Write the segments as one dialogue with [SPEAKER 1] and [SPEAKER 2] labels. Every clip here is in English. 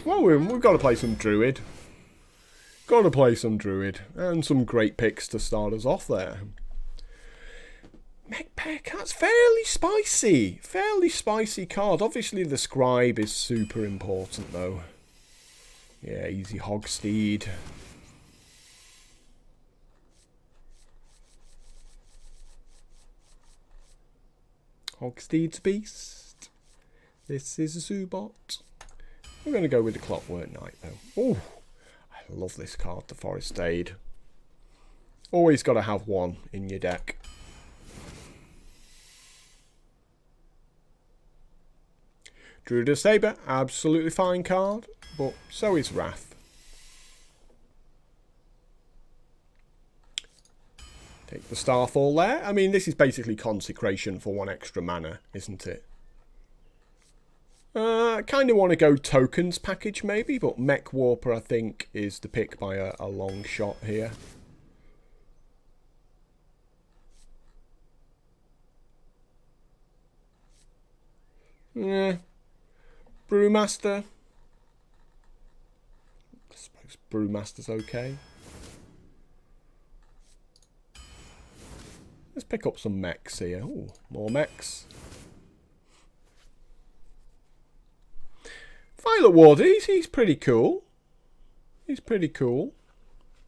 [SPEAKER 1] Well, we've got to play some Druid. Got to play some Druid. And some great picks to start us off there. Mech Peck, that's fairly spicy. Fairly spicy card. Obviously the Scribe is super important though. Yeah, easy Hogsteed. Hogsteed's Beast. This is a Zoobot. We're going to go with the Clockwork Knight though. Oh, I love this card, the Forestade. Always got to have one in your deck. Druid Saber, absolutely fine card, but so is Wrath. Take the Starfall there. I mean, this is basically Consecration for 1 extra mana, isn't it? I kind of want to go Tokens package maybe, but Mech Warper I think is the pick by a long shot here. Yeah. Brewmaster. I suppose Brewmaster's okay. Let's pick up some mechs here. Ooh, more mechs. Violet Ward, he's pretty cool. He's pretty cool.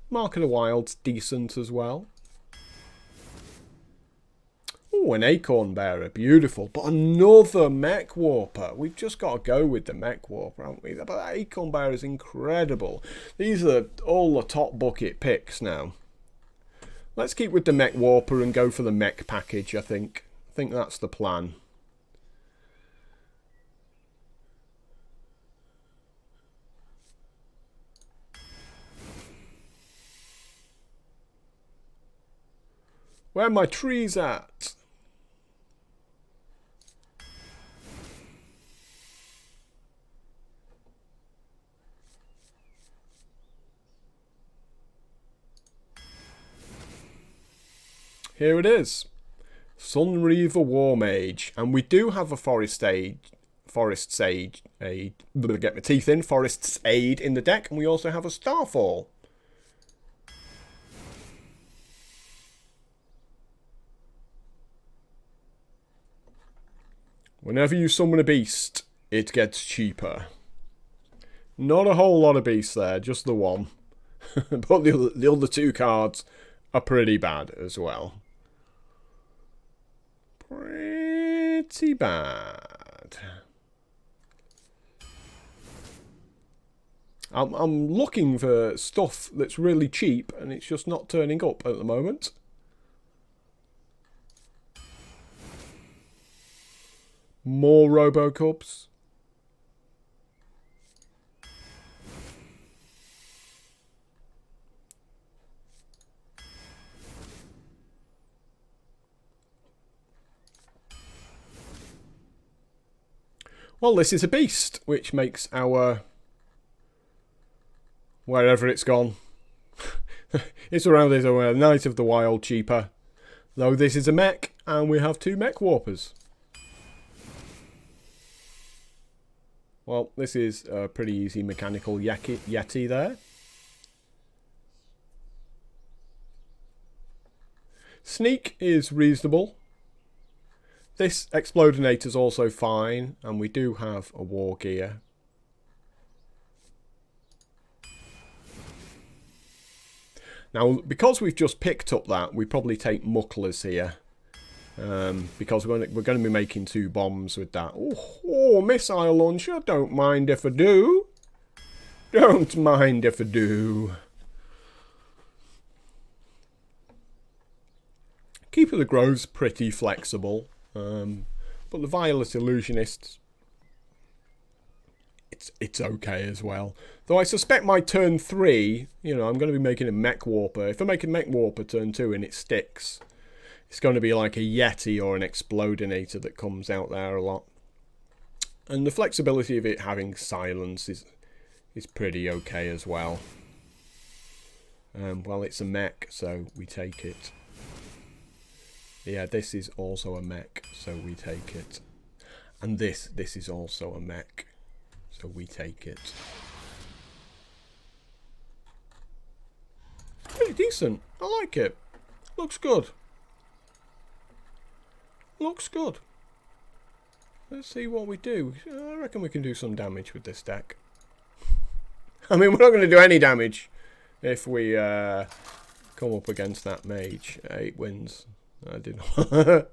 [SPEAKER 1] Mark of the Wild's decent as well. Oh, an Acorn Bearer, beautiful. But another Mech Warper. We've just got to go with the Mech Warper, haven't we? But that Acorn Bearer is incredible. These are all the top bucket picks now. Let's keep with the Mech Warper and go for the Mech package, I think. I think that's the plan. Where are my trees at? Here it is. Sunreaver War Mage. And we do have a Forest's Aid in the deck. And we also have a Starfall. Whenever you summon a beast, it gets cheaper. Not a whole lot of beasts there, just the one. But the other 2 cards are pretty bad as well. Pretty bad. I'm looking for stuff that's really cheap and it's just not turning up at the moment. More Robocubs. Well, this is a beast, which makes our... wherever it's gone. It's around this Knight of the Wild cheaper. Though this is a mech, and we have 2 Mech Warpers. Well, this is a pretty easy mechanical Yeti there. Sneak is reasonable. This Explodinator is also fine, and we do have a War Gear. Now, because we've just picked up that, we probably take Mucklers here. Because we're going to be making 2 bombs with that. Oh, missile launcher. Don't mind if I do. Don't mind if I do. Keeper of the Grove's pretty flexible. But the Violet Illusionist, it's okay as well. Though I suspect my turn 3, you know, I'm going to be making a Mech Warper. If I make a Mech Warper turn 2 and it sticks, it's going to be like a Yeti or an Explodinator that comes out there a lot. And the flexibility of it having silence is pretty okay as well. Well, it's a mech, so we take it. Yeah, this is also a mech, so we take it. And this is also a mech, so we take it. decent. I like it. Looks good. Looks good. Let's see what we do. I reckon we can do some damage with this deck. I mean, we're not going to do any damage if we come up against that mage. 8 wins. I did not.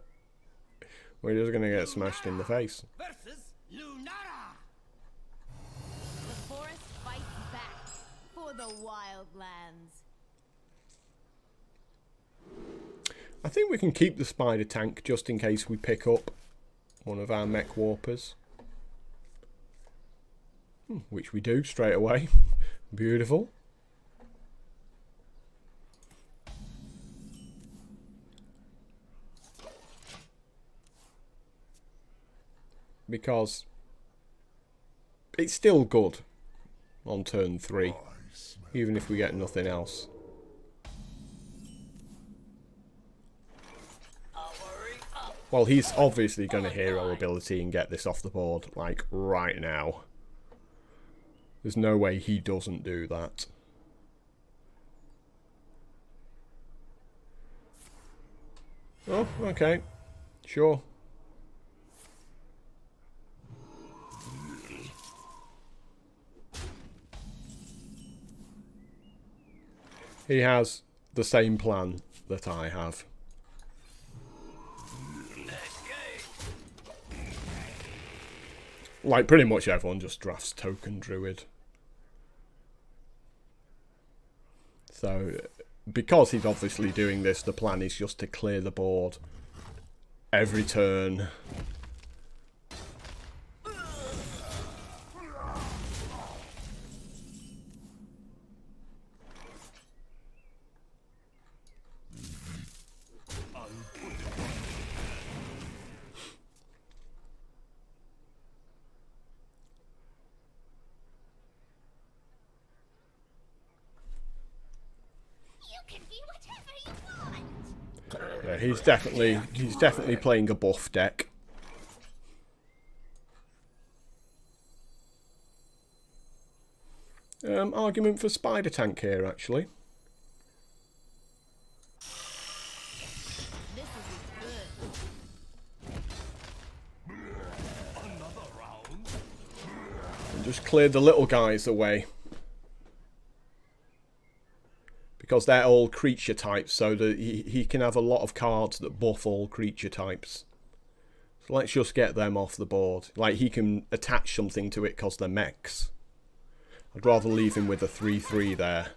[SPEAKER 1] We're just going to get smashed in the face.
[SPEAKER 2] The forest fights back for the wildlands.
[SPEAKER 1] I think we can keep the spider tank just in case we pick up one of our mech warpers. Which we do straight away. Beautiful. Because it's still good on turn 3, even if we get nothing else. Well, he's obviously going to hero ability and get this off the board, like, right now. There's no way he doesn't do that. Oh, okay. Sure. He has the same plan that I have. Like, pretty much everyone just drafts token Druid. So, because he's obviously doing this, the plan is just to clear the board every turn. Yeah, he's definitely playing a buff deck. Argument for spider tank here, actually. And just clear the little guys away. Because they're all creature types, so that he can have a lot of cards that buff all creature types. So let's just get them off the board. Like, he can attach something to it because they're mechs. I'd rather leave him with a 3/3 there.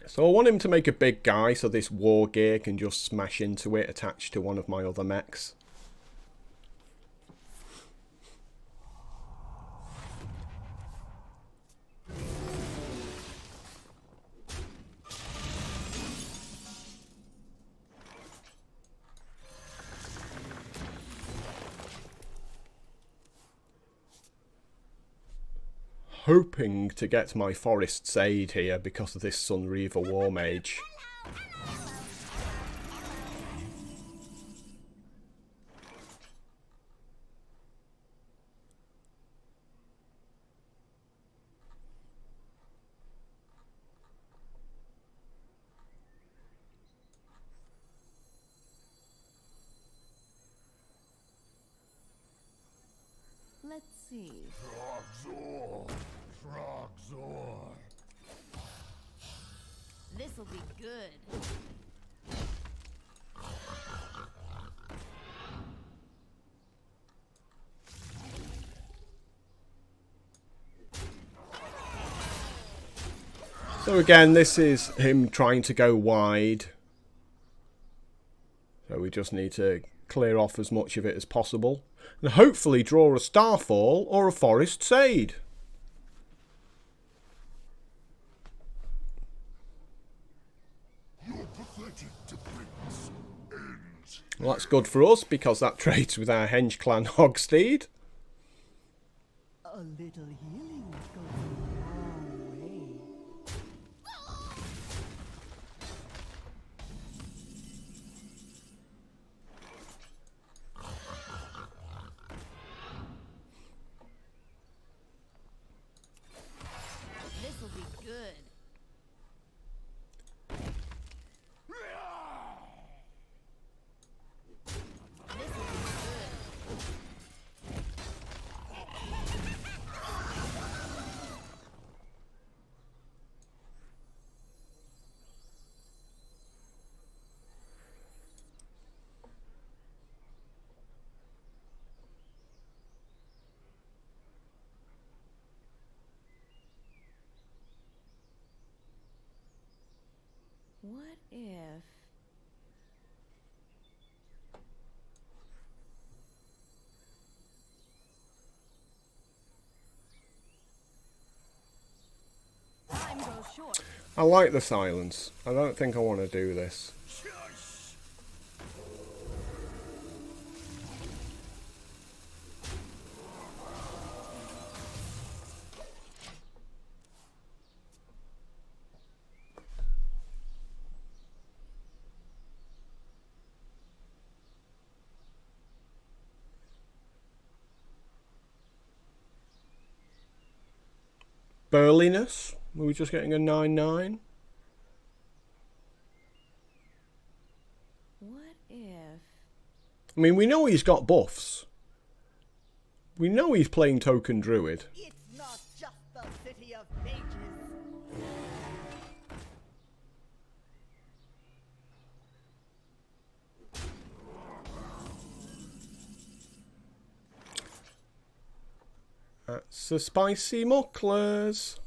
[SPEAKER 1] So I want him to make a big guy so this war gear can just smash into it attached to one of my other mechs. Hoping to get my Forest's Aid here because of this Sunreaver War Mage.
[SPEAKER 2] Let's see. This'll be good.
[SPEAKER 1] So again, this is him trying to go wide. So we just need to clear off as much of it as possible. And hopefully draw a Starfall or a Forest's Aid. Well, that's good for us because that trades with our Henge Clan Hogsteed.
[SPEAKER 3] A little healing goes a long way.
[SPEAKER 2] This'll be good. This'll be good. What if... Time goes short.
[SPEAKER 1] I like the silence. I don't think I want to do this. Burliness? Are we just getting a 9/9?
[SPEAKER 2] What if...
[SPEAKER 1] I mean, we know he's got buffs. We know he's playing Token Druid.
[SPEAKER 3] It's not just the city of mages.
[SPEAKER 1] That's the spicy mucklers.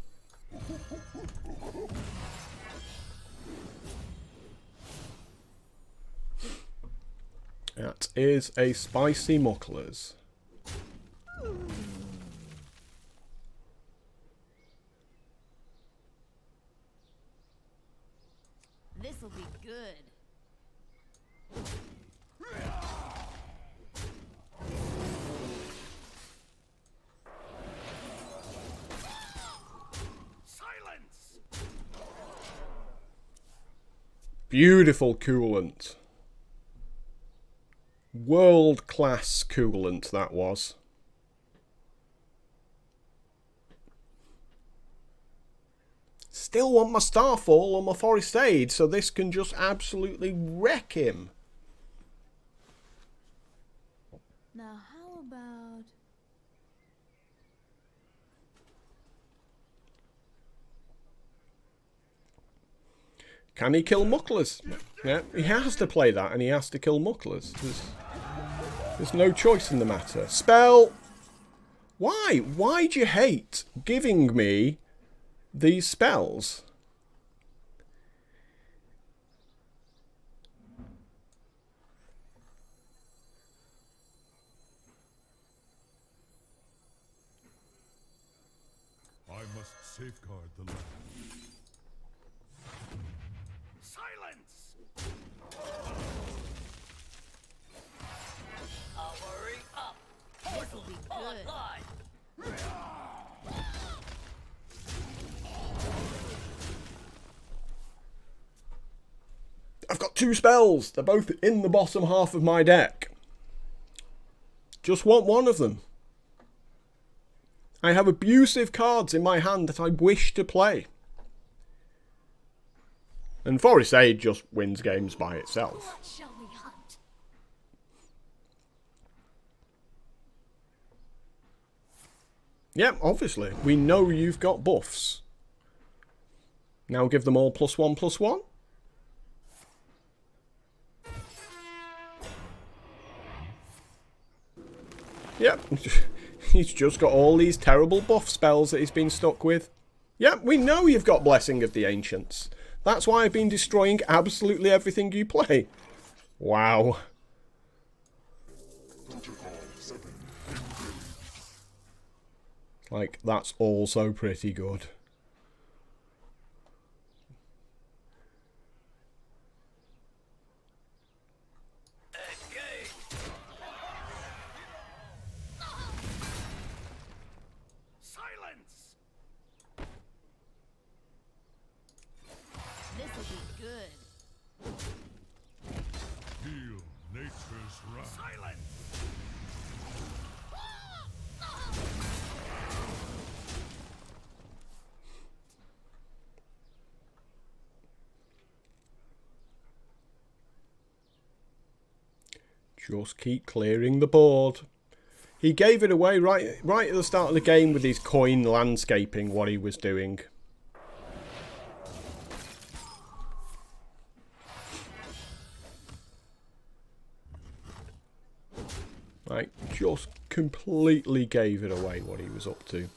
[SPEAKER 1] That is a spicy mucklers.
[SPEAKER 2] This'll be good.
[SPEAKER 3] Silence!
[SPEAKER 1] Beautiful coolant. World-class coolant that was. Still want my Starfall or my Forest Aid, so this can just absolutely wreck him.
[SPEAKER 2] Now how about...
[SPEAKER 1] Can he kill mucklers? Yeah, he has to play that, and he has to kill mucklers. There's no choice in the matter. Spell! Why? Why do you hate giving me these spells?
[SPEAKER 4] I must safeguard the land.
[SPEAKER 3] Silence!
[SPEAKER 2] This'll be good.
[SPEAKER 1] I've got two spells. They're both in the bottom half of my deck. Just want one of them. I have abusive cards in my hand that I wish to play. And Forest Aid just wins games by itself.
[SPEAKER 2] What shall we hunt?
[SPEAKER 1] Yeah, obviously. We know you've got buffs. Now give them all +1/+1. Yep. He's just got all these terrible buff spells that he's been stuck with. Yep, we know you've got Blessing of the Ancients. That's why I've been destroying absolutely everything you play. Wow. Like, that's also pretty good.
[SPEAKER 4] Fierce wrath.
[SPEAKER 3] Silence!
[SPEAKER 1] Just keep clearing the board. He gave it away right at the start of the game with his coin landscaping, what he was doing. Like, just completely gave it away what he was up to.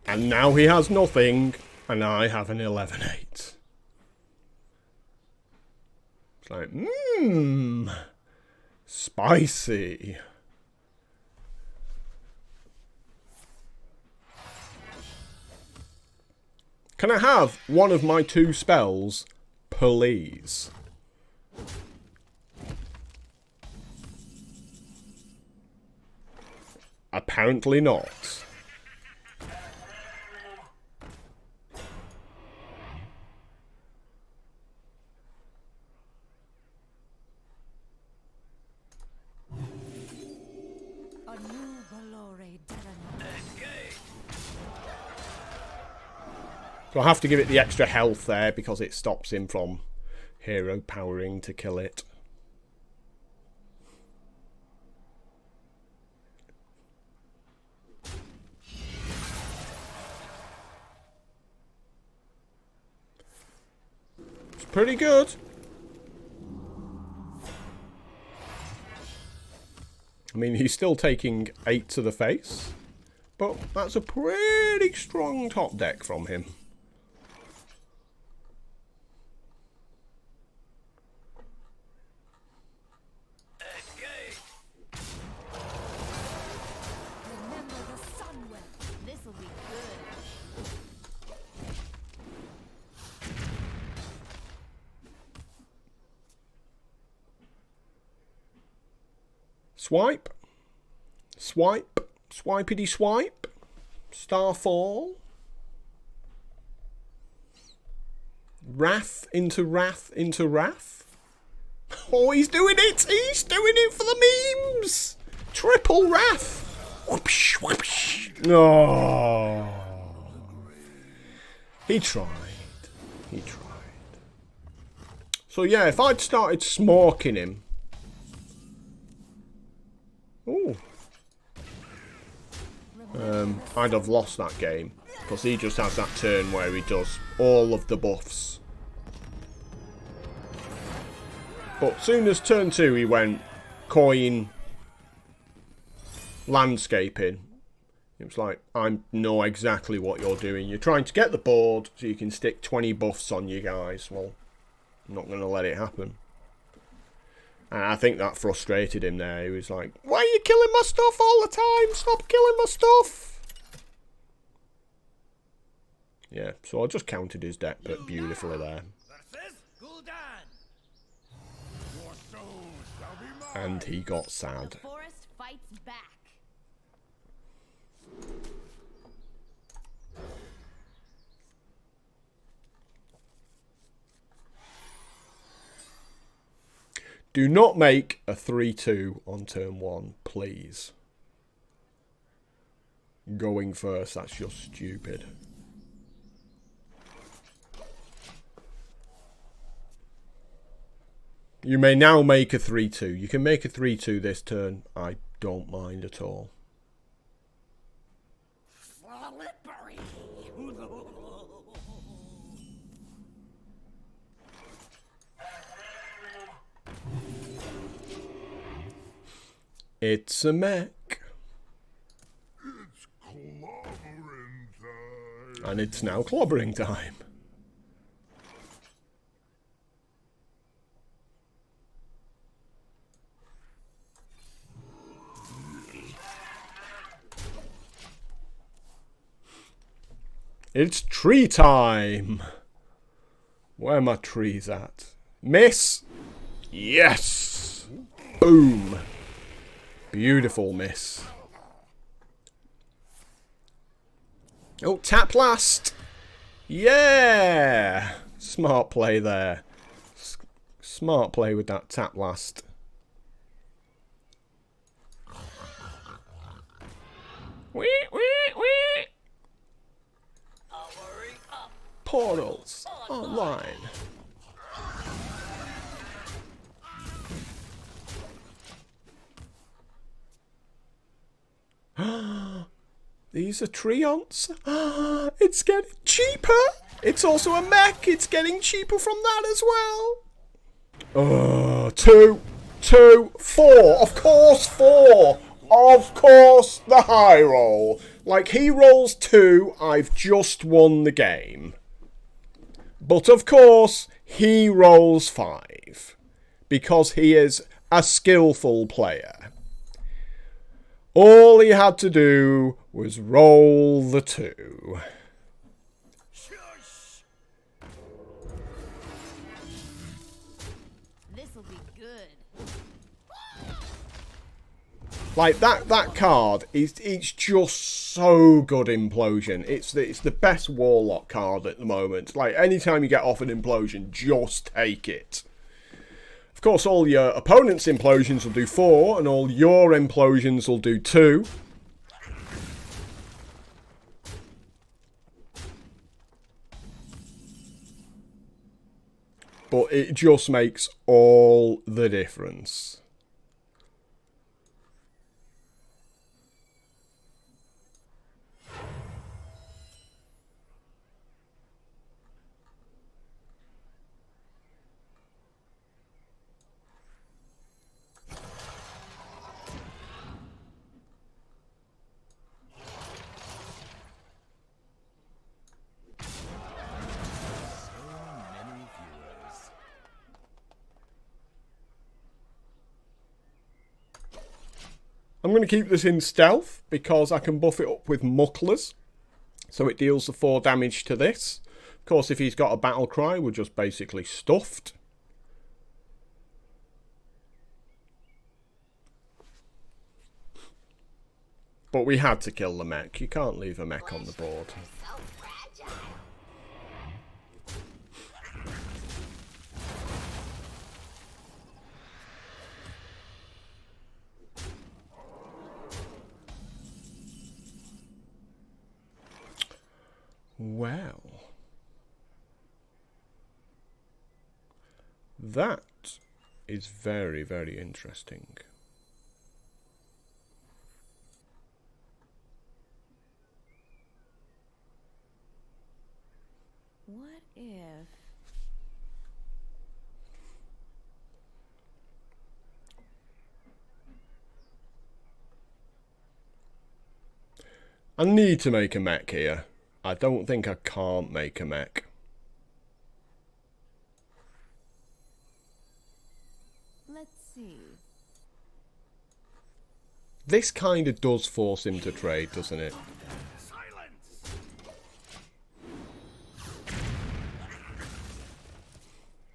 [SPEAKER 1] And now he has nothing, and I have an 11-8. It's like, spicy. Can I have one of my 2 spells, please? Apparently not. So I have to give it the extra health there because it stops him from hero powering to kill it. It's pretty good. I mean, he's still taking 8 to the face, but that's a pretty strong top deck from him. Swipe, swipe, swipity swipe, starfall, wrath into wrath into wrath. Oh, he's doing it! He's doing it for the memes! Triple wrath! Whoopsh, whoopsh. No. He tried. He tried. So yeah, if I'd started smorking him. Ooh. I'd have lost that game because he just has that turn where he does all of the buffs. But soon as turn 2 he went coin landscaping. It was like, I know exactly what you're doing. You're trying to get the board so you can stick 20 buffs on you guys. Well, I'm not going to let it happen. And I think that frustrated him there. He was like, why are you killing my stuff all the time? Stop killing my stuff. Yeah, so I just counted his deck but beautifully there. And he got sad.
[SPEAKER 2] The forest fights back.
[SPEAKER 1] Do not make a 3-2 on turn 1, please. Going first, that's just stupid. You may now make a 3-2. You can make a 3-2 this turn. I don't mind at all.
[SPEAKER 3] Slippery.
[SPEAKER 1] It's a mech.
[SPEAKER 4] It's clobbering time.
[SPEAKER 1] And it's now clobbering time. It's tree time. Where are my trees at? Miss. Yes! Boom! Beautiful miss. Oh, tap last! Yeah! Smart play there. Smart play with that tap last. Wee, wee, wee. Portals online. These are Treants. It's getting cheaper. It's also a mech. It's getting cheaper from that as well. 2, 2, 4. Of course, 4. Of course, the high roll. Like, he rolls 2, I've just won the game. But of course, he rolls 5. Because he is a skillful player. All he had to do was roll the 2.
[SPEAKER 2] This'll be good.
[SPEAKER 1] Like, that card, it's just so good Implosion. It's the best Warlock card at the moment. Like, anytime you get off an Implosion, just take it. Of course, all your opponent's Implosions will do 4, and all your Implosions will do 2. But it just makes all the difference. I'm going to keep this in stealth because I can buff it up with Mucklers. So it deals the 4 damage to this. Of course, if he's got a battle cry, we're just basically stuffed. But we had to kill the mech. You can't leave a mech on the board. Well, that is very, very interesting.
[SPEAKER 2] What if...
[SPEAKER 1] I need to make a mech here. I don't think I can't make a mech.
[SPEAKER 2] Let's see.
[SPEAKER 1] This kind of does force him to trade, doesn't it?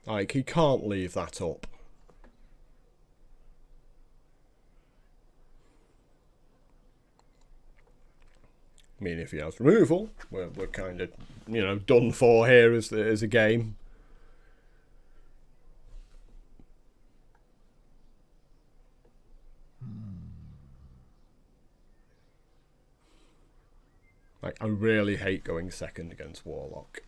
[SPEAKER 1] Like, he can't leave that up. I mean, if he has removal, we're kind of, you know, done for here as a game. Like, I really hate going second against Warlock.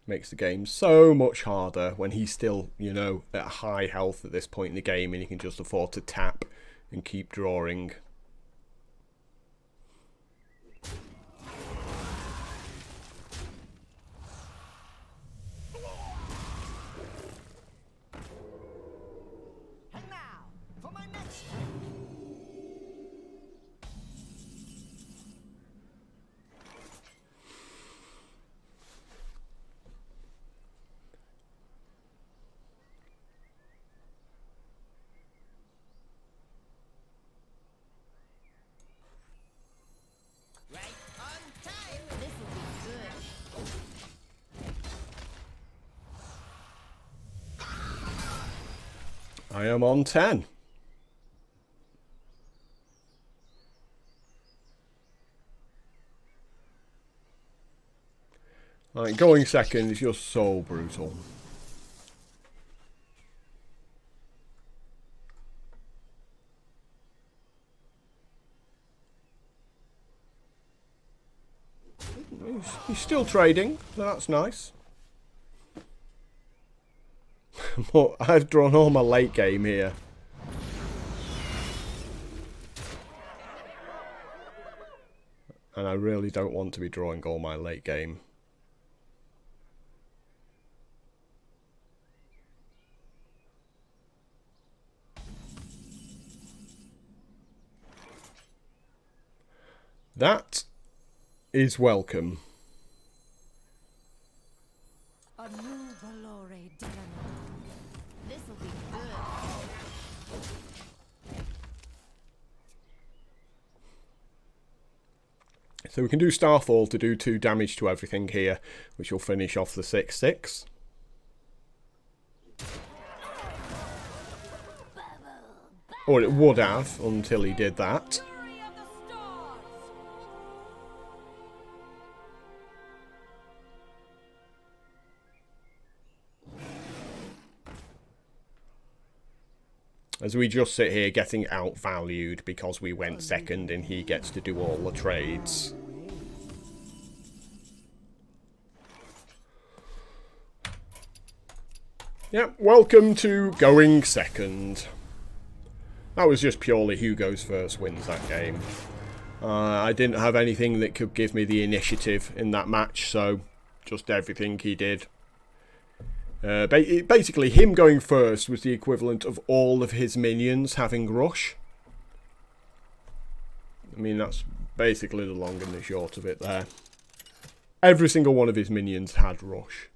[SPEAKER 1] Makes the game so much harder when he's still, you know, at high health at this point in the game and he can just afford to tap and keep drawing.
[SPEAKER 3] And now, for my next
[SPEAKER 1] I am on 10. Like, going second is just so brutal. He's still trading, so that's nice. But I've drawn all my late game here. And I really don't want to be drawing all my late game. That is welcome.
[SPEAKER 2] This'll be good.
[SPEAKER 1] So we can do Starfall to do 2 damage to everything here, which will finish off the 6/6. Or it would have, until he did that. As we just sit here getting outvalued because we went second and he gets to do all the trades. Yep, welcome to going second. That was just purely who goes first wins that game. I didn't have anything that could give me the initiative in that match, so just everything he did. Basically, him going first was the equivalent of all of his minions having rush. I mean, that's basically the long and the short of it there. Every single one of his minions had rush.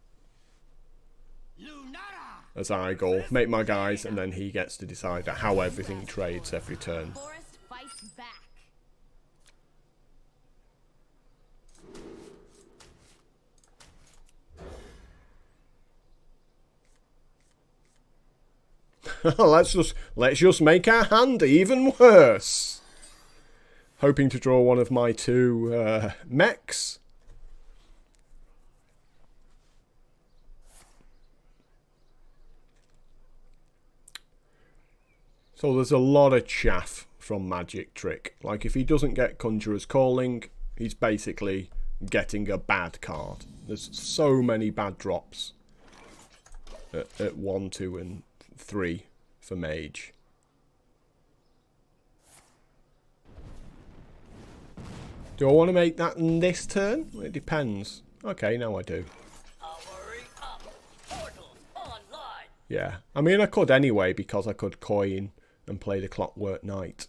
[SPEAKER 1] As I go, make my guys, and then he gets to decide how everything trades every turn.
[SPEAKER 2] Forest fights back.
[SPEAKER 1] let's just make our hand even worse. Hoping to draw one of my 2 mechs. So there's a lot of chaff from Magic Trick. Like, if he doesn't get Conjurer's Calling, he's basically getting a bad card. There's so many bad drops at 1, 2, and 3 for Mage. Do I want to make that in this turn? It depends. Okay, now I do. Yeah, I mean, I could anyway, because I could coin and play the Clockwork Knight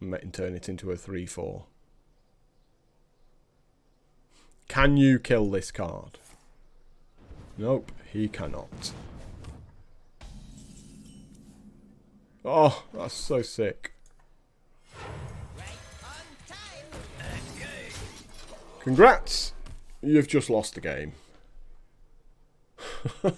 [SPEAKER 1] and turn it into a 3/4. Can you kill this card? Nope, he cannot. Oh, that's so sick. Congrats! You've just lost the game. I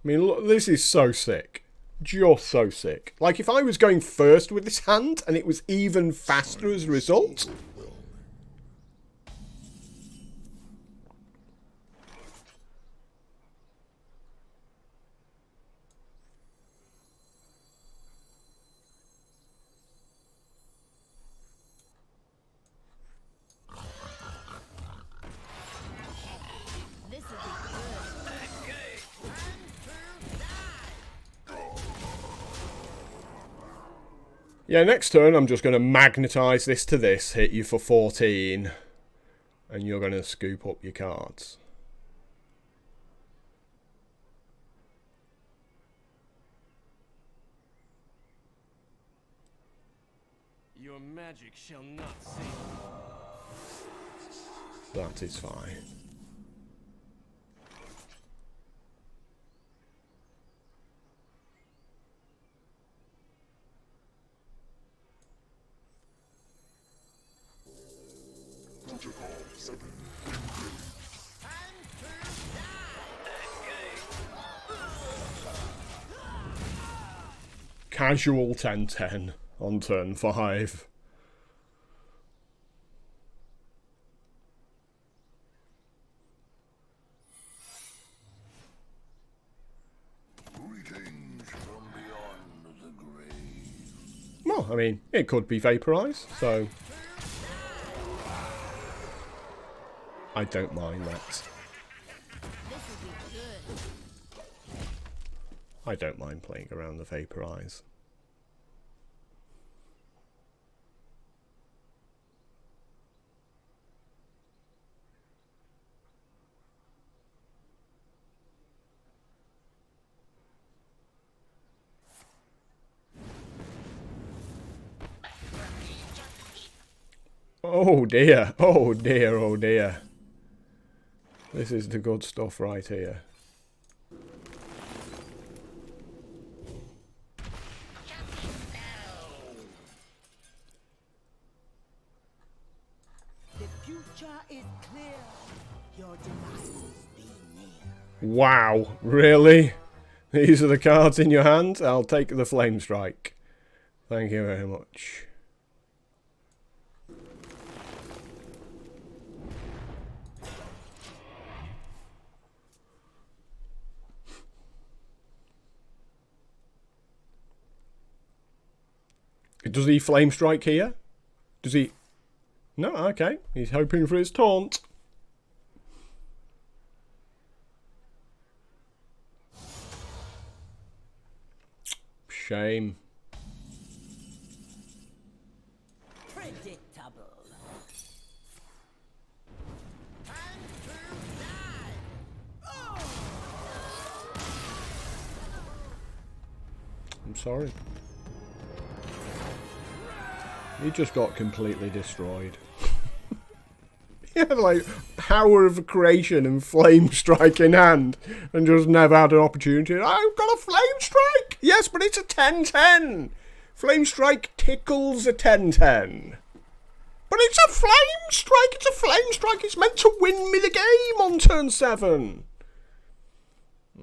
[SPEAKER 1] mean, look, this is so sick. Just so sick. Like, if I was going first with this hand and it was even faster as a result. Yeah, next turn I'm just going to magnetise this to this, hit you for 14, and you're going to scoop up your cards.
[SPEAKER 5] Your magic shall not save you.
[SPEAKER 1] That is fine. Casual 10-10 on turn 5. Well, I mean, it could be vaporized, so I don't mind that. I don't mind playing around the vaporize. Oh dear, oh dear, oh dear. This is the good stuff right here.
[SPEAKER 3] The future is clear. Your demise be near.
[SPEAKER 1] Wow, really? These are the cards in your hand? I'll take the Flame Strike. Thank you very much. Does he Flame Strike here? Does he? No, okay. He's hoping for his taunt. Shame.
[SPEAKER 3] Predictable.
[SPEAKER 1] I'm sorry. He just got completely destroyed. He had like power of creation and flame strike in hand and just never had an opportunity. I've got a flame strike! Yes, but it's a 10-10. Flame strike tickles a 10-10. But it's a flame strike, it's a flame strike. It's meant to win me the game on turn 7.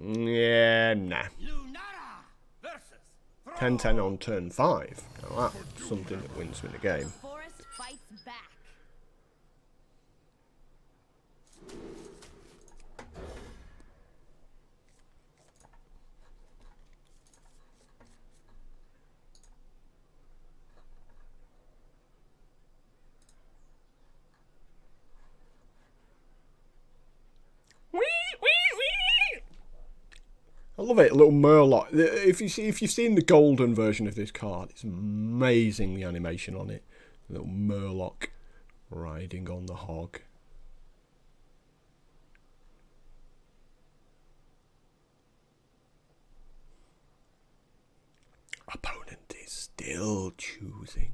[SPEAKER 1] Yeah, nah. 10-10 on turn 5. Now that's something that wins me the game.
[SPEAKER 2] Forest fights back.
[SPEAKER 1] I love it, a little Murloc. If you've seen the golden version of this card, it's amazing the animation on it. A little Murloc riding on the hog. Opponent is still choosing.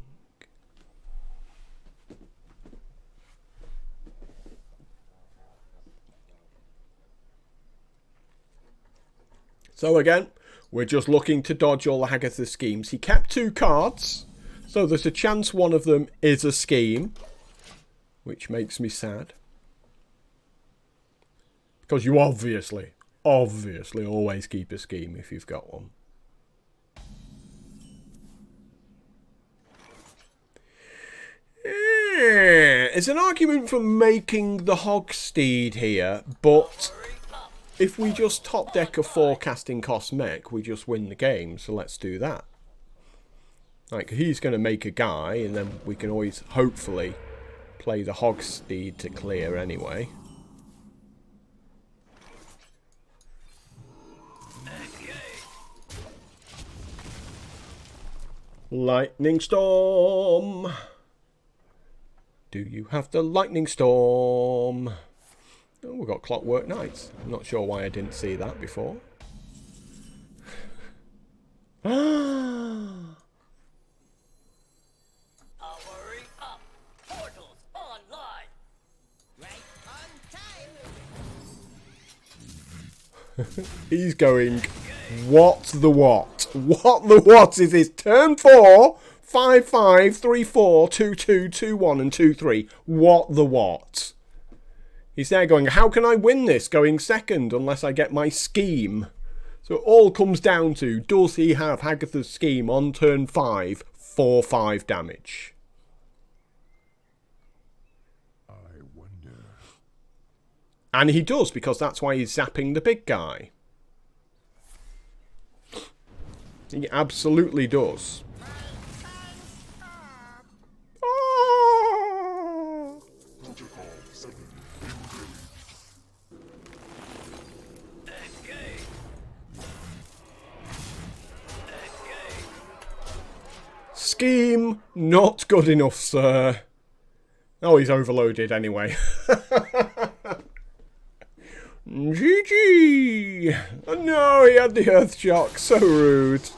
[SPEAKER 1] So again, we're just looking to dodge all the Hagatha schemes. He kept 2 cards, so there's a chance one of them is a scheme, which makes me sad. Because you obviously always keep a scheme if you've got one. It's an argument for making the Hogsteed here, but if we just top deck a 4 casting cost mech, we just win the game, so let's do that. Like, he's going to make a guy, and then we can always, hopefully, play the Hogsteed to clear anyway. Lightning Storm! Do you have the Lightning Storm? Oh, we've got Clockwork Knights. I'm not sure why I didn't see that before.
[SPEAKER 3] Powering up. Portals online. Right on time.
[SPEAKER 1] He's going, what the what? What the what is this? Turn 4, 5-5, 3-4, 2-2, 2-1 and 2-3. What the what? He's there going, how can I win this going second unless I get my scheme? So it all comes down to, does he have Hagatha's scheme on turn 5 for 5 damage?
[SPEAKER 4] I wonder.
[SPEAKER 1] And he does, because that's why he's zapping the big guy. He absolutely does. Oh! Scheme not good enough, sir. Oh, he's overloaded anyway. GG! Oh, no, he had the earth shock. So rude.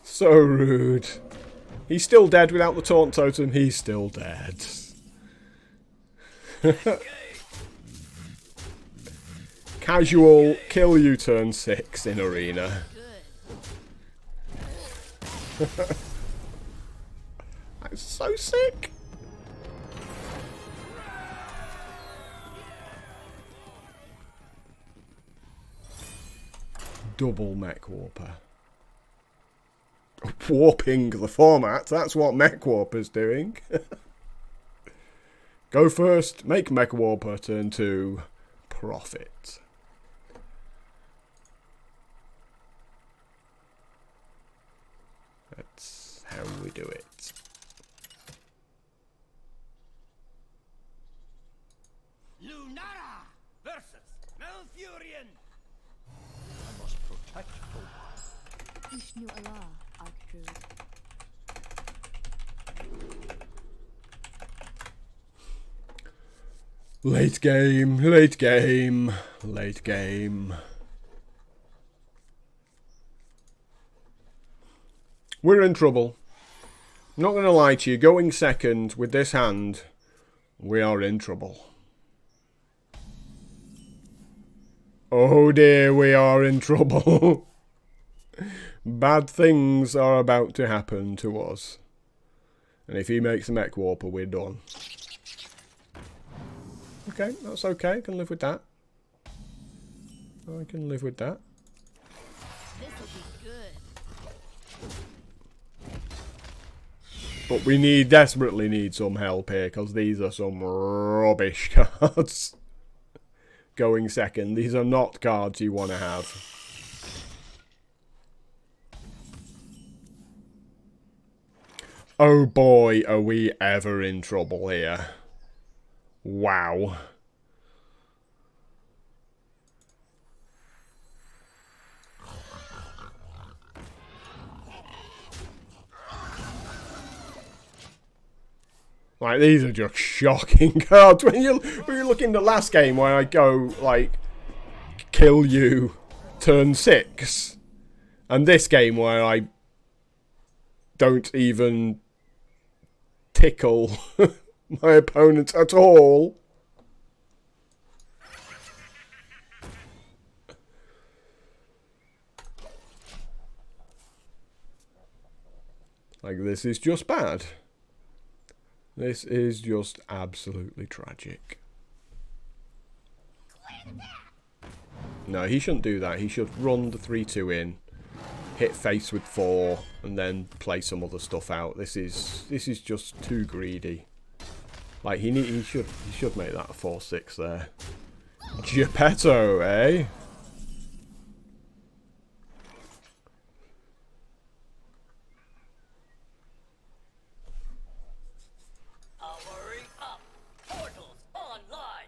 [SPEAKER 1] So rude. He's still dead without the taunt totem. He's still dead. Casual kill you turn 6 in arena. That's so sick. Double mech warper. Warping the format. That's what mech warper's doing. Go first, make mech warper, turn 2, profit. That's how we do it.
[SPEAKER 5] Lunara versus Malfurion.
[SPEAKER 4] I must protect the wild.
[SPEAKER 2] Ishnu Allah, Archdruid.
[SPEAKER 1] Late game, late game, late game. We're in trouble. I'm not going to lie to you, going second with this hand, we are in trouble. Oh dear, we are in trouble. Bad things are about to happen to us. And if he makes a mech warper, we're done. Okay, that's okay. I can live with that. I can live with that.
[SPEAKER 2] This'll be good.
[SPEAKER 1] But we desperately need some help here, because these are some rubbish cards. Going second. These are not cards you want to have. Oh boy, are we ever in trouble here. Wow. Like, these are just shocking cards. When you look in the last game where I go, like, kill you, turn 6. And this game where I don't even tickle my opponent at all. Like, this is just bad. This is just absolutely tragic. No, he shouldn't do that. He should run the 3-2 in, hit face with 4, and then play some other stuff out. This is just too greedy. Like, he should make that a 4-6 there. Geppetto, eh?
[SPEAKER 6] Powering up. Portals online.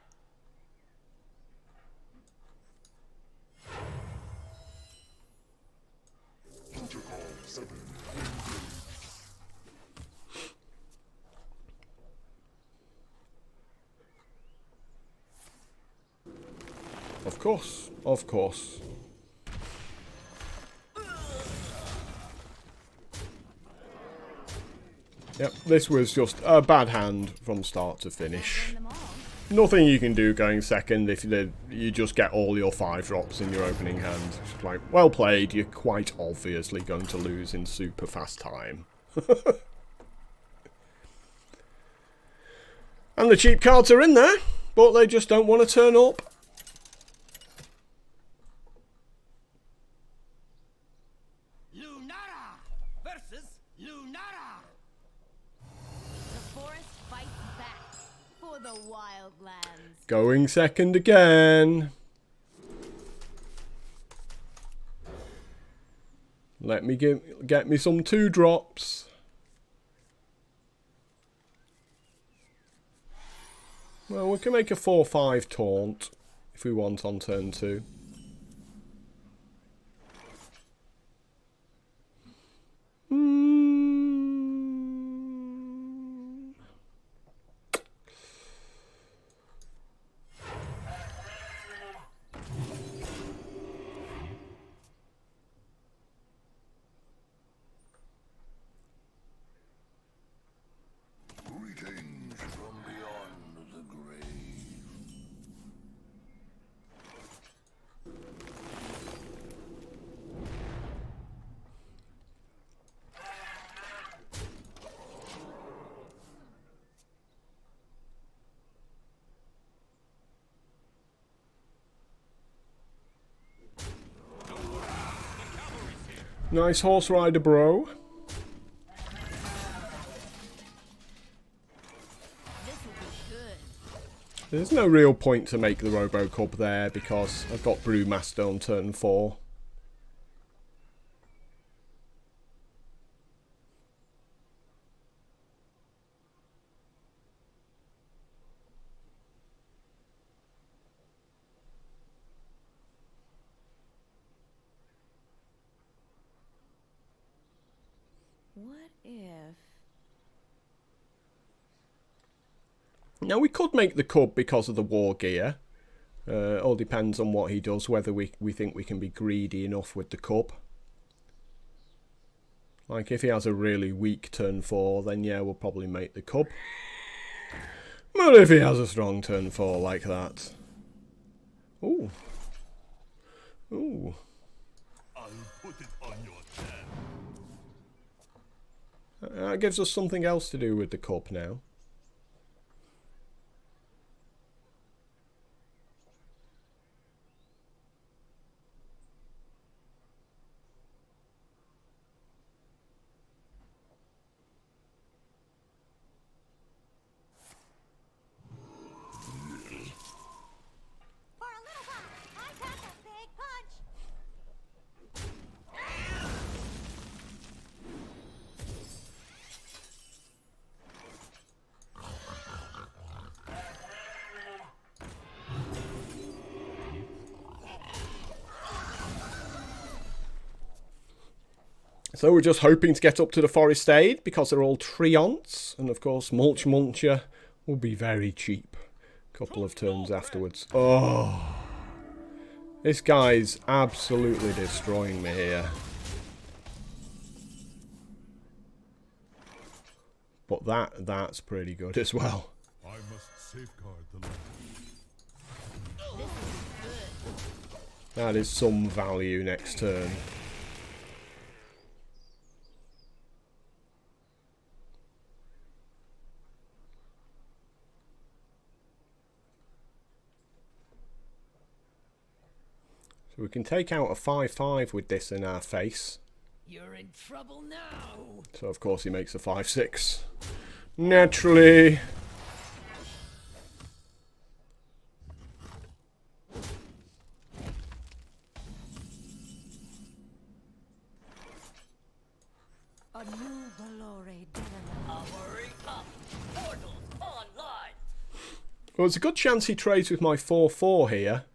[SPEAKER 1] Of course, of course. Yep, this was just a bad hand from start to finish.
[SPEAKER 2] Them all.
[SPEAKER 1] Nothing you can do going second if you just get all your 5 drops in your opening hand. It's like, well played, you're quite obviously going to lose in super fast time. And the cheap cards are in there, but they just don't want to turn up.
[SPEAKER 5] Lunara versus Lunara.
[SPEAKER 2] The forest fights back for the wildlands.
[SPEAKER 1] Going second again. Let me get me some 2-drops. Well, we can make a 4/5 taunt if we want on turn 2.
[SPEAKER 4] Greetings from beyond the grave.
[SPEAKER 1] Nice horse rider, bro.
[SPEAKER 2] This will be good.
[SPEAKER 1] There's no real point to make the Robo-Cub there because I've got Brewmaster on turn 4.
[SPEAKER 2] What if...
[SPEAKER 1] Now we could make the Cub because of the war gear. All depends on what he does, whether we think we can be greedy enough with the Cub. Like if he has a really weak turn 4, then yeah, we'll probably make the Cub. But if he has a strong turn 4 like that... Ooh. Ooh.
[SPEAKER 5] I'll put it on your tab.
[SPEAKER 1] That gives us something else to do with the Cub now.
[SPEAKER 3] For a little while, I pack a big punch.
[SPEAKER 1] So we're just hoping to get up to the Forest Aid because they're all Treants. And of course, Mulch Muncher will be very cheap. A couple of turns afterwards. Oh. This guy's absolutely destroying me here. But that's pretty good as well.
[SPEAKER 4] I must safeguard the land.
[SPEAKER 2] This will be good.
[SPEAKER 1] That is some value next turn. So we can take out a 5/5 with this in our face.
[SPEAKER 6] You're in trouble now.
[SPEAKER 1] So of course he makes a 5/6. Naturally.
[SPEAKER 3] A new Valore
[SPEAKER 6] Armory up. Portals online.
[SPEAKER 1] Well, there's a good chance he trades with my 4/4 here.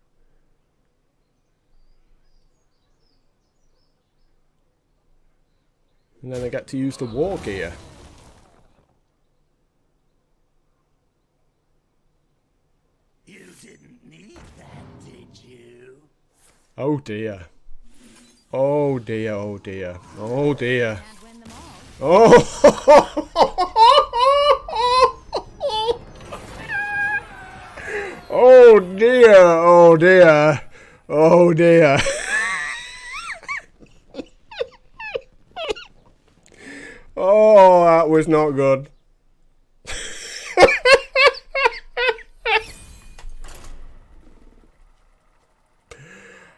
[SPEAKER 1] And then I get to use the war gear.
[SPEAKER 5] You didn't need that, did you?
[SPEAKER 1] Oh dear. Oh dear, oh dear. Oh dear.
[SPEAKER 2] And win them all.
[SPEAKER 1] Oh! Oh dear, oh dear. Oh dear. Oh, that was not good.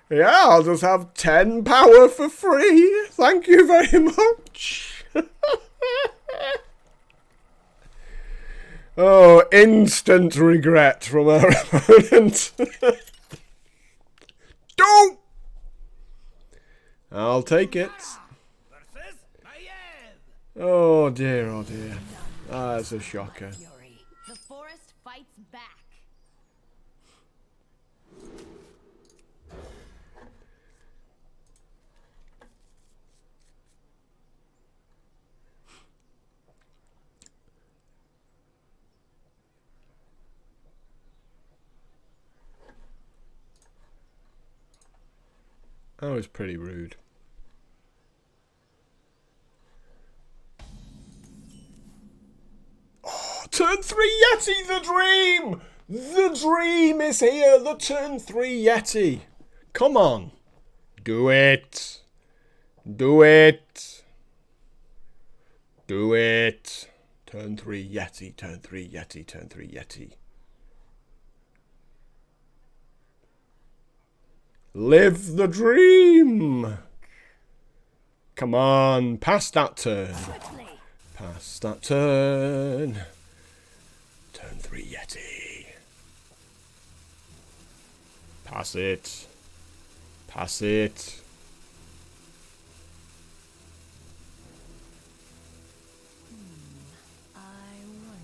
[SPEAKER 1] Yeah, I'll just have 10 power for free. Thank you very much. Oh, instant regret from our opponent. Don't! I'll take it.
[SPEAKER 5] Versus Mayev.
[SPEAKER 1] Oh dear, oh dear. That's a shocker.
[SPEAKER 2] Fury. The forest fights back.
[SPEAKER 1] That was pretty rude. Oh, turn 3 Yeti, the dream! The dream is here, the turn 3 Yeti. Come on. Do it. Do it. Do it. Turn 3 Yeti, turn 3 Yeti, turn 3 Yeti. Live the dream! Come on, pass that turn.
[SPEAKER 2] Quickly.
[SPEAKER 1] Pass that turn. Turn 3 Yeti. Pass it. Pass it.
[SPEAKER 2] I wonder.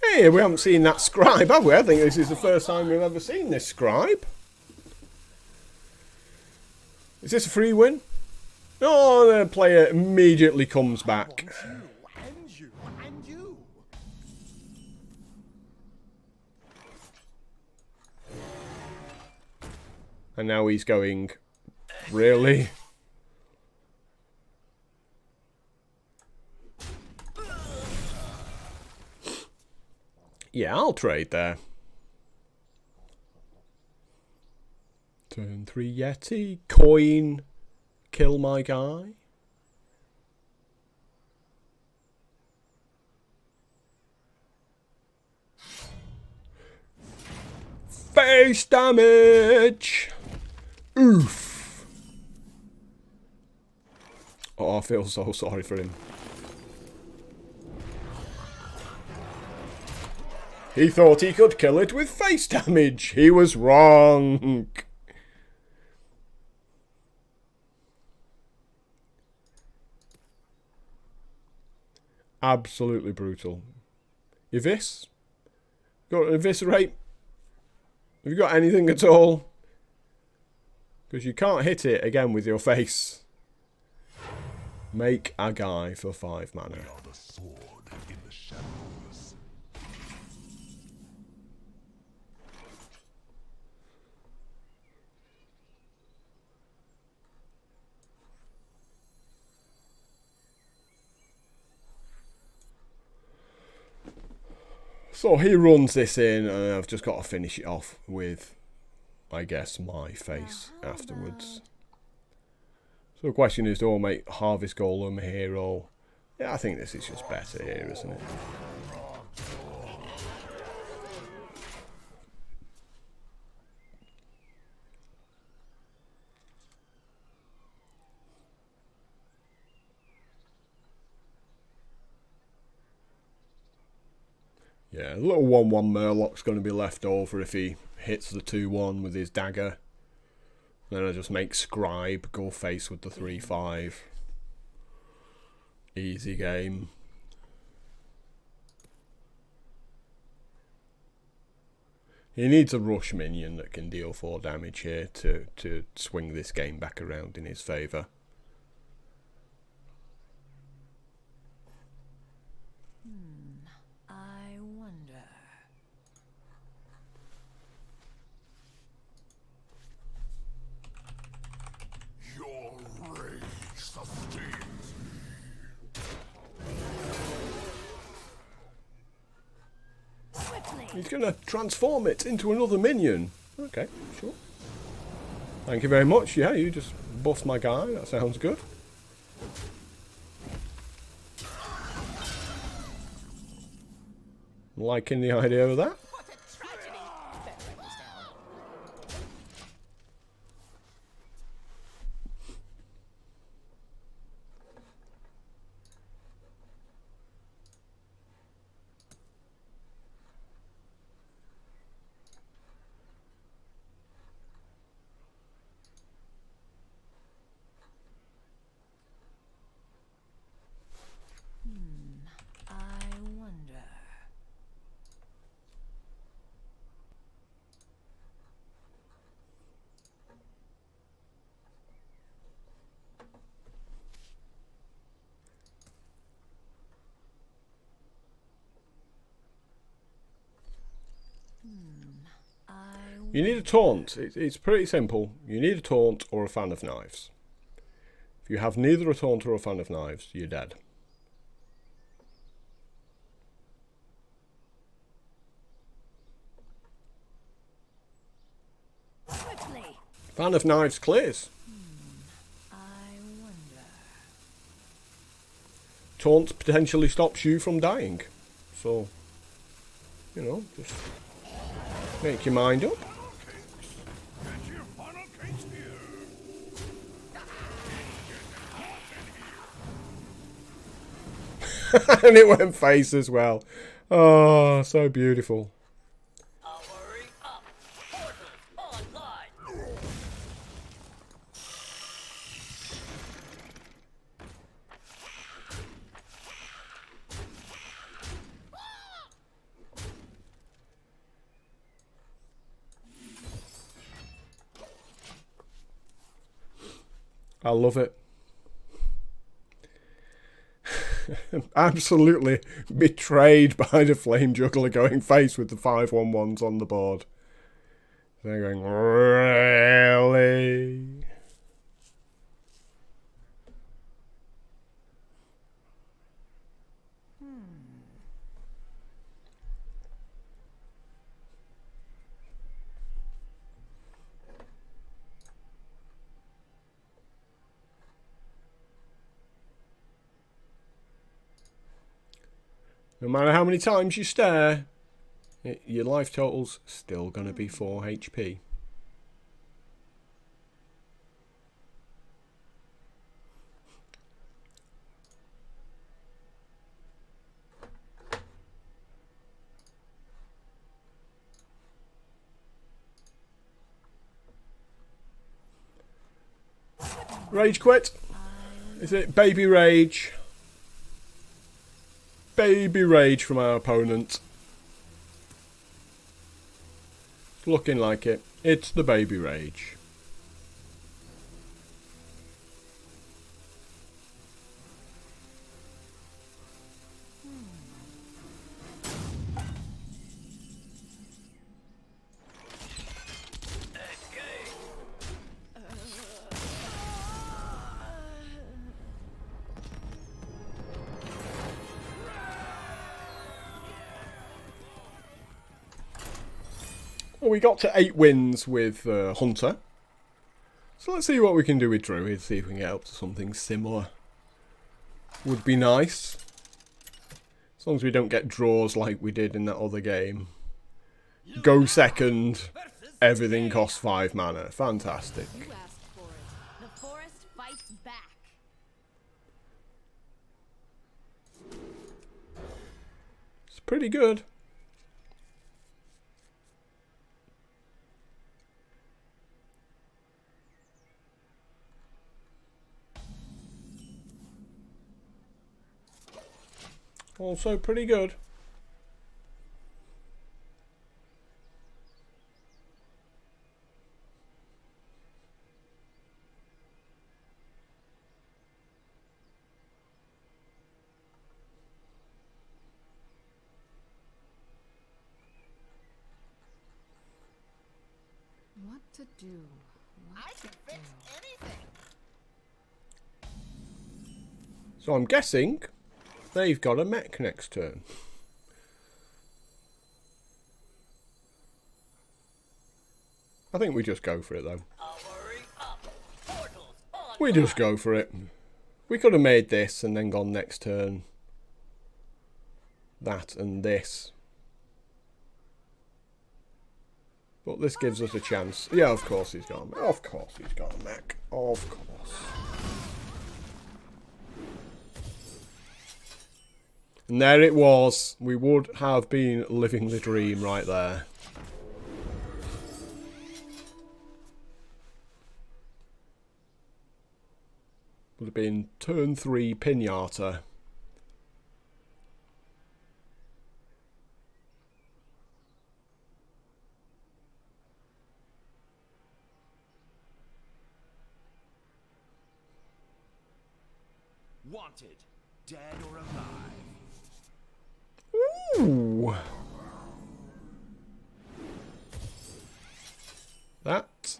[SPEAKER 1] Hey, we haven't seen that scribe, have we? I think this is the first time we've ever seen this scribe. Is this a free win? Oh, the player immediately comes back.
[SPEAKER 3] And you, and you.
[SPEAKER 1] And now he's going, really? Yeah, I'll trade there. Turn 3 Yeti. Coin. Kill my guy. Face damage. Oof. Oh, I feel so sorry for him. He thought he could kill it with face damage. He was wrong. Absolutely brutal. Evis? Got an eviscerate? Have you got anything at all? Because you can't hit it again with your face. Make a guy for 5 mana.
[SPEAKER 4] We are the sword in the shadows.
[SPEAKER 1] So he runs this in, and I've just got to finish it off with, I guess, my face afterwards. So the question is, do I make Harvest Golem a hero? Yeah, I think this is just better here, isn't it? Yeah, a little 1-1 Murloc's going to be left over if he hits the 2-1 with his dagger. Then I just make Scribe go face with the 3-5. Easy game. He needs a rush minion that can deal 4 damage here to swing this game back around in his favour.
[SPEAKER 2] I wonder.
[SPEAKER 4] Your rage sustains
[SPEAKER 2] Quickly.
[SPEAKER 1] He's going to transform it into another minion. Okay, sure. Thank you very much. Yeah, you just buffed my guy. That sounds good. I'm liking the idea of that.
[SPEAKER 3] What a tragedy! Better write this down.
[SPEAKER 2] I wonder.
[SPEAKER 1] You need a taunt. It's pretty simple. You need a taunt or a fan of knives. If you have neither a taunt or a fan of knives, you're dead.
[SPEAKER 2] Swiftly.
[SPEAKER 1] Fan of knives clears.
[SPEAKER 2] I wonder.
[SPEAKER 1] Taunt potentially stops you from dying. So, you know, just make your mind up.
[SPEAKER 4] Get your funnel cakes here.
[SPEAKER 1] And it went face as well. Oh, so beautiful.
[SPEAKER 6] Powering up. Portals online.
[SPEAKER 1] I love it. Absolutely betrayed by the flame juggler going face with the 5/1/1s on the board. They're going, really? No matter how many times you stare, your life total's still going to be 4 HP. Rage quit. Is it baby rage? Baby rage from our opponent. It's looking like it. It's the baby rage. Well, we got to 8 wins with Hunter. So let's see what we can do with Druid. See if we can get up to something similar. Would be nice. As long as we don't get draws like we did in that other game. Go second. Everything costs 5 mana. Fantastic.
[SPEAKER 2] You asked for it. The forest fights back.
[SPEAKER 1] It's pretty good. Also pretty good.
[SPEAKER 2] What to do?
[SPEAKER 3] I can fix anything.
[SPEAKER 1] So I'm guessing they've got a mech next turn. I think we just go for it though.
[SPEAKER 6] Powering up. Portals online.
[SPEAKER 1] We just go for it. We could have made this and then gone next turn. That and this. But this gives us a chance. Yeah, of course he's got a mech. Of course he's got a mech. Of course. And there it was. We would have been living the dream right there. Would have been turn 3 Pinata.
[SPEAKER 5] Wanted, dead or alive.
[SPEAKER 1] Ooh. That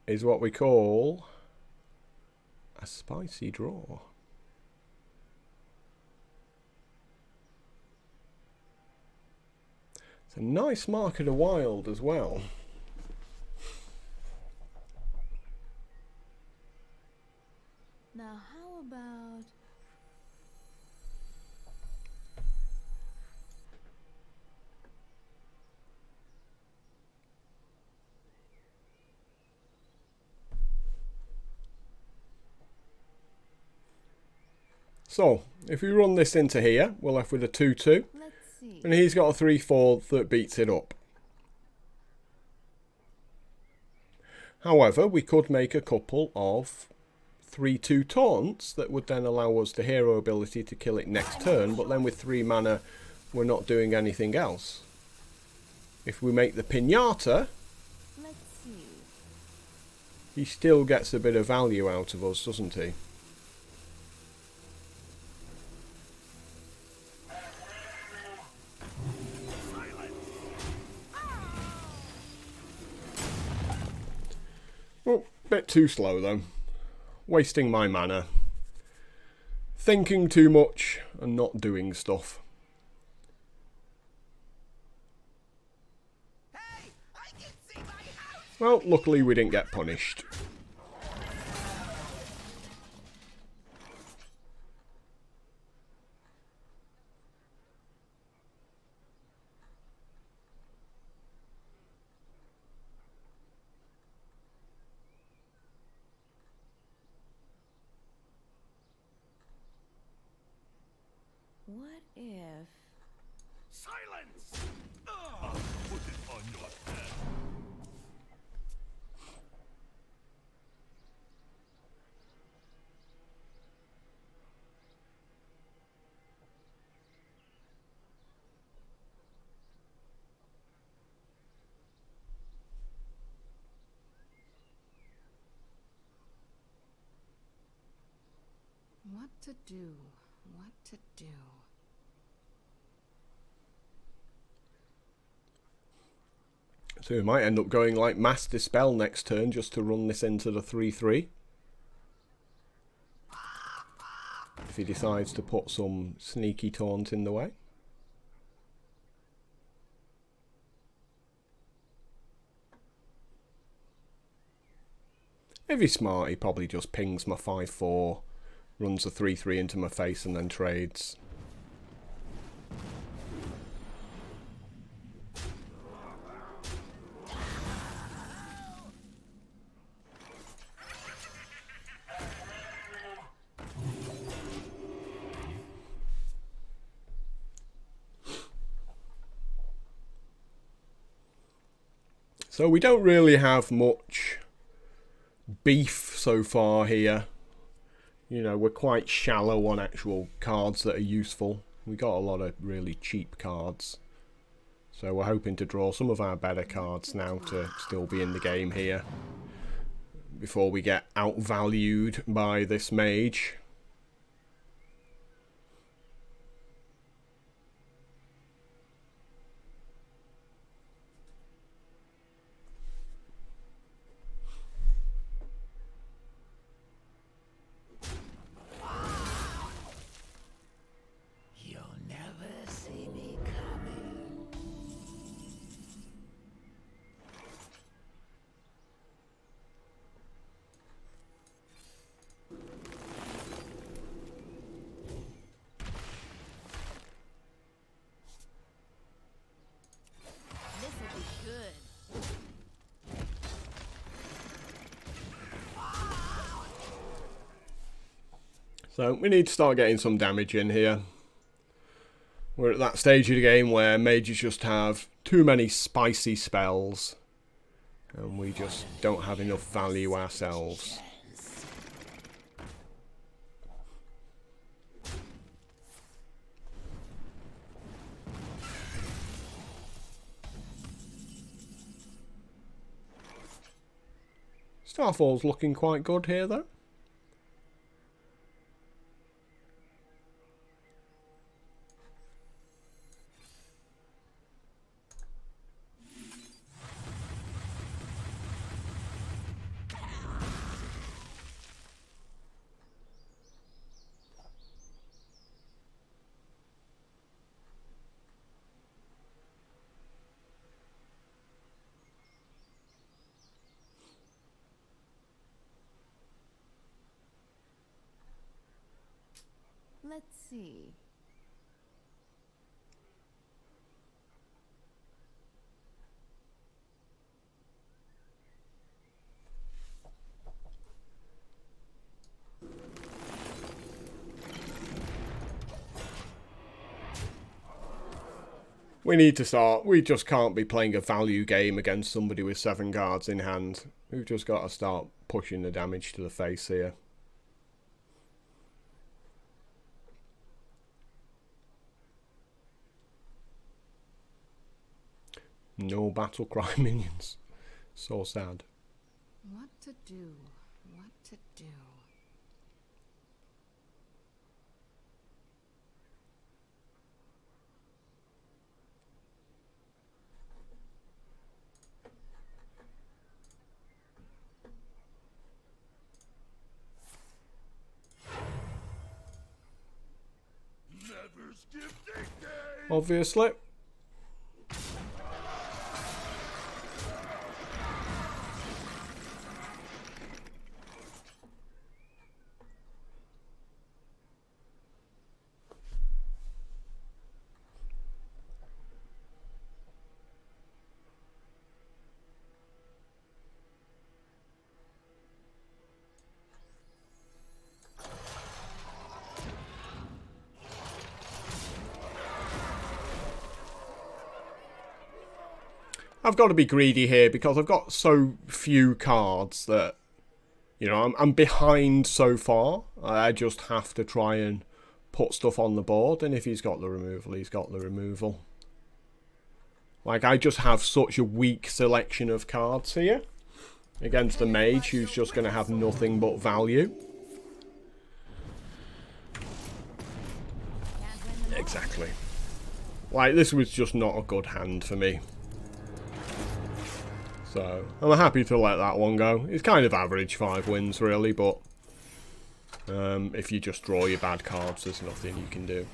[SPEAKER 1] is what we call a spicy draw. It's a nice Mark of the Wild as well.
[SPEAKER 2] Now, how about...
[SPEAKER 1] So, if we run this into here, we're left with a 2-2.
[SPEAKER 2] Let's see.
[SPEAKER 1] And he's got a 3-4 that beats it up. However, we could make a couple of 3-2 taunts that would then allow us the hero ability to kill it next turn, but then with 3 mana we're not doing anything else. If we make the Pinata,
[SPEAKER 2] Let's see.
[SPEAKER 1] he still gets a bit of value out of us, doesn't he? Oh, bit too slow though. Wasting my mana. Thinking too much and not doing stuff.
[SPEAKER 3] Hey, I can see my house!
[SPEAKER 1] Well, luckily we didn't get punished.
[SPEAKER 2] What if...
[SPEAKER 4] Silence! Ugh. Put it on your head.
[SPEAKER 2] What to do? What to do?
[SPEAKER 1] So we might end up going like Mass Dispel next turn just to run this into the 3-3. If he decides to put some sneaky taunt in the way. If he's smart, he probably just pings my 5-4, runs a 3-3 into my face and then trades. So we don't really have much beef so far here. You know, we're quite shallow on actual cards that are useful. We got a lot of really cheap cards. So we're hoping to draw some of our better cards now to still be in the game here. Before we get outvalued by this mage.
[SPEAKER 3] You'll never see me coming.
[SPEAKER 1] So we need to start getting some damage in here. We're at that stage of the game where mages just have too many spicy spells. And we just don't have enough value ourselves. Starfall's looking quite good here though.
[SPEAKER 2] Let's see.
[SPEAKER 1] We need to start. We just can't be playing a value game against somebody with 7 cards in hand. We've just got to start pushing the damage to the face here. No battle cry minions. So sad.
[SPEAKER 2] What to do? What to do?
[SPEAKER 4] Never skip the game.
[SPEAKER 1] Obviously. I've got to be greedy here because I've got so few cards that, you know, I'm behind so far. I just have to try and put stuff on the board. And if he's got the removal, he's got the removal. Like, I just have such a weak selection of cards here against the mage who's just going to have nothing but value. Exactly. Like, this was just not a good hand for me. So, I'm happy to let that one go. It's kind of average 5 wins, really, but if you just draw your bad cards, there's nothing you can do.